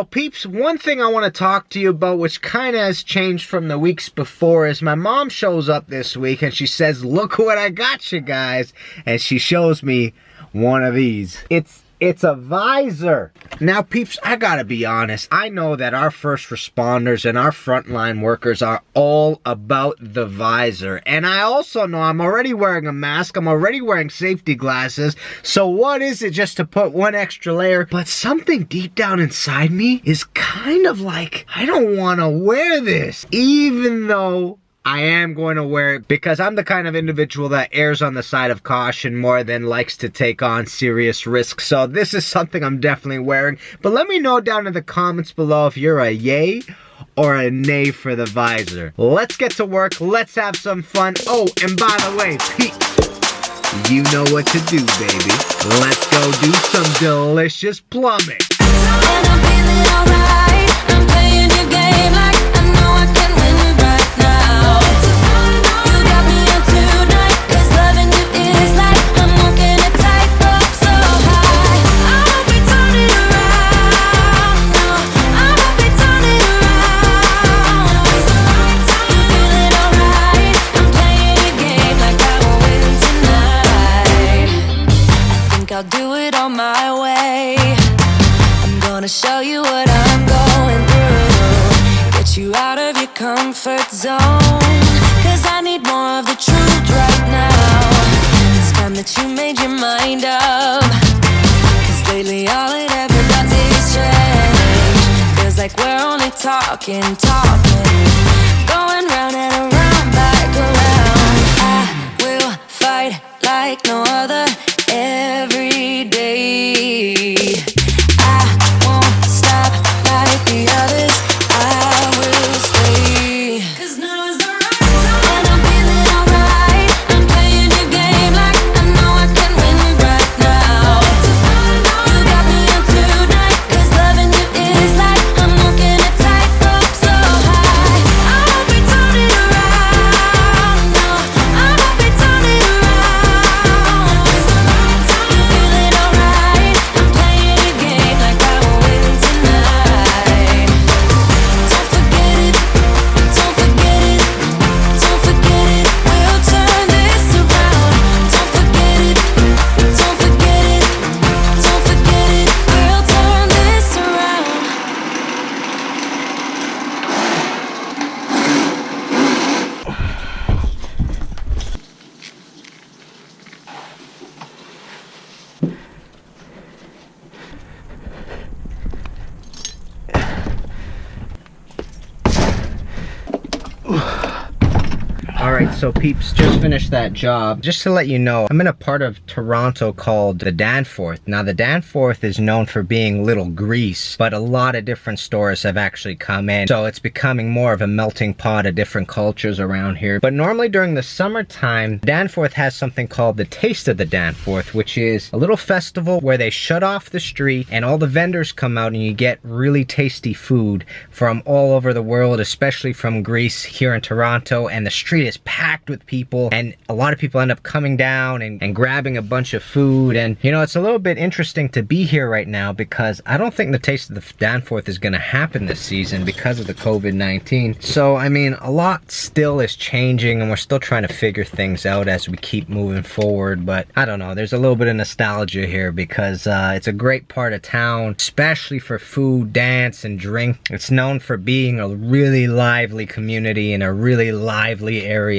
So peeps, one thing I want to talk to you about, which kind of has changed from the weeks before, is my mom shows up this week and she says, look what I got you guys. And she shows me one of these. It's a visor. Now peeps, I gotta be honest. I know that our first responders and our frontline workers are all about the visor. And I also know I'm already wearing a mask. I'm already wearing safety glasses. So what is it just to put one extra layer? But something deep down inside me is kind of like, I don't want to wear this. Even though I am going to wear it because I'm the kind of individual that errs on the side of caution more than likes to take on serious risks. So this is something I'm definitely wearing. But let me know down in the comments below if you're a yay or a nay for the visor. Let's get to work. Let's have some fun. Oh, and by the way, peeps, you know what to do, baby. Let's go do some delicious plumbing. And I'm feeling alright. I'm playing your game like I know I can win right now. You got me on tonight, 'cause loving you is like I'm walking a tightrope so high. I won't be turning around, no, I won't be turning around. You feeling alright? I'm playing your game like I will win tonight. I think I'll do it on my way. I'm gonna show you what I'm going through. Get you out of your comfort zone. 'Cause I need more of the truth right now. It's time that you made your mind up. 'Cause lately all it ever does is change. Feels like we're only talking. Going round and around, back around. I will fight like no other every day. I won't stop like the others. I will stay. 'Cause now is the right time. And I'm feeling alright. I'm playing your game like I know I can win right now. You got me on tonight, 'cause loving you is like I'm walking a tightrope so high. I won't be turning around, no, I won't be turning around. You feeling alright? I'm playing your game like I will win tonight. Don't forget it, don't forget it, don't forget it. We'll turn this around. Don't forget it, don't forget it, don't forget it. We'll turn this around. Alright, so peeps, just finished that job. Just to let you know, I'm in a part of Toronto called the Danforth. Now, the Danforth is known for being Little Greece, but a lot of different stores have actually come in. So it's becoming more of a melting pot of different cultures around here. But normally during the summertime, Danforth has something called the Taste of the Danforth, which is a little festival where they shut off the street and all the vendors come out and you get really tasty food from all over the world, especially from Greece here in Toronto. And the street is packed with people, and a lot of people end up coming down and grabbing a bunch of food. And you know, it's a little bit interesting to be here right now because I don't think the Taste of the Danforth is going to happen this season because of the COVID-19. So I mean, a lot still is changing and we're still trying to figure things out as we keep moving forward. But I don't know, there's a little bit of nostalgia here because it's a great part of town, especially for food, dance, and drink. It's known for being a really lively community in a really lively area.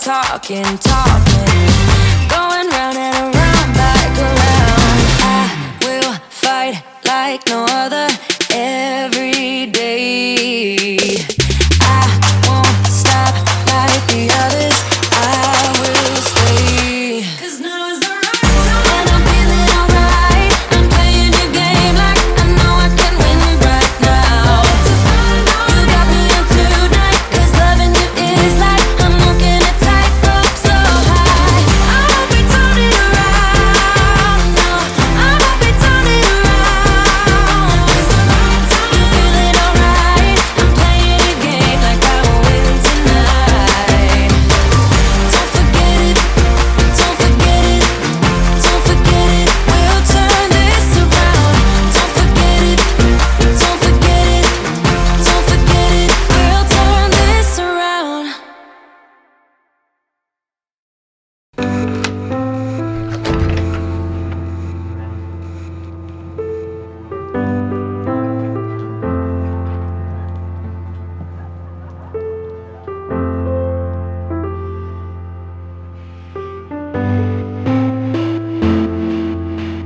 talking, going round and around, back around. I will fight like no other every day. I won't stop like the others. I will stay. 'Cause now is the right time. And I'm feeling alright. I'm playing your game like I know I can win right now. You got me on tonight. 'Cause loving you is like I'm walking a tightrope so high. I won't be turning around. No, I won't be turning around. 'Cause you feeling alright. I'm playing your game like I will win tonight. Don't forget it. Don't forget it. Don't forget it. We'll turn this around. Don't forget it. Don't forget it. Don't forget it. We'll turn this around.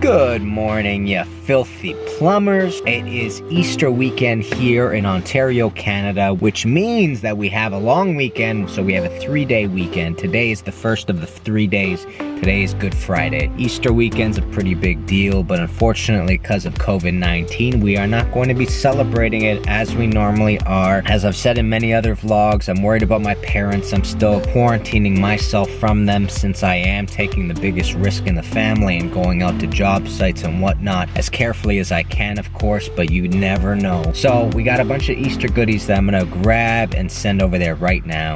Good morning, you filthy plumbers. It is Easter weekend here in Ontario, Canada, which means that we have a long weekend, so we have a 3-day weekend. Today is the first of the 3 days. Today is Good Friday. Easter weekend's a pretty big deal, but unfortunately, because of COVID-19, we are not going to be celebrating it as we normally are. As I've said in many other vlogs, I'm worried about my parents. I'm still quarantining myself from them since I am taking the biggest risk in the family and going out to job sites and whatnot as carefully as I can, of course, but you never know. So we got a bunch of Easter goodies that I'm gonna grab and send over there right now.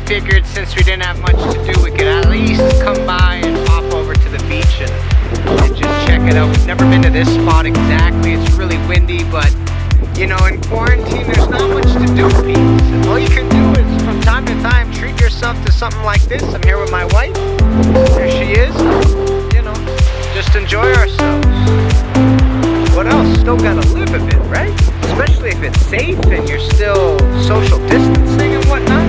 Figured since we didn't have much to do, we could at least come by and pop over to the beach and just check it out. We've never been to this spot exactly. It's really windy, but you know, in quarantine there's not much to do, peeps. And all you can do is from time to time treat yourself to something like this. I'm here with my wife. There she is. You know, just enjoy ourselves. What else? Still gotta live a bit, right? Especially if it's safe and you're still social distancing and whatnot.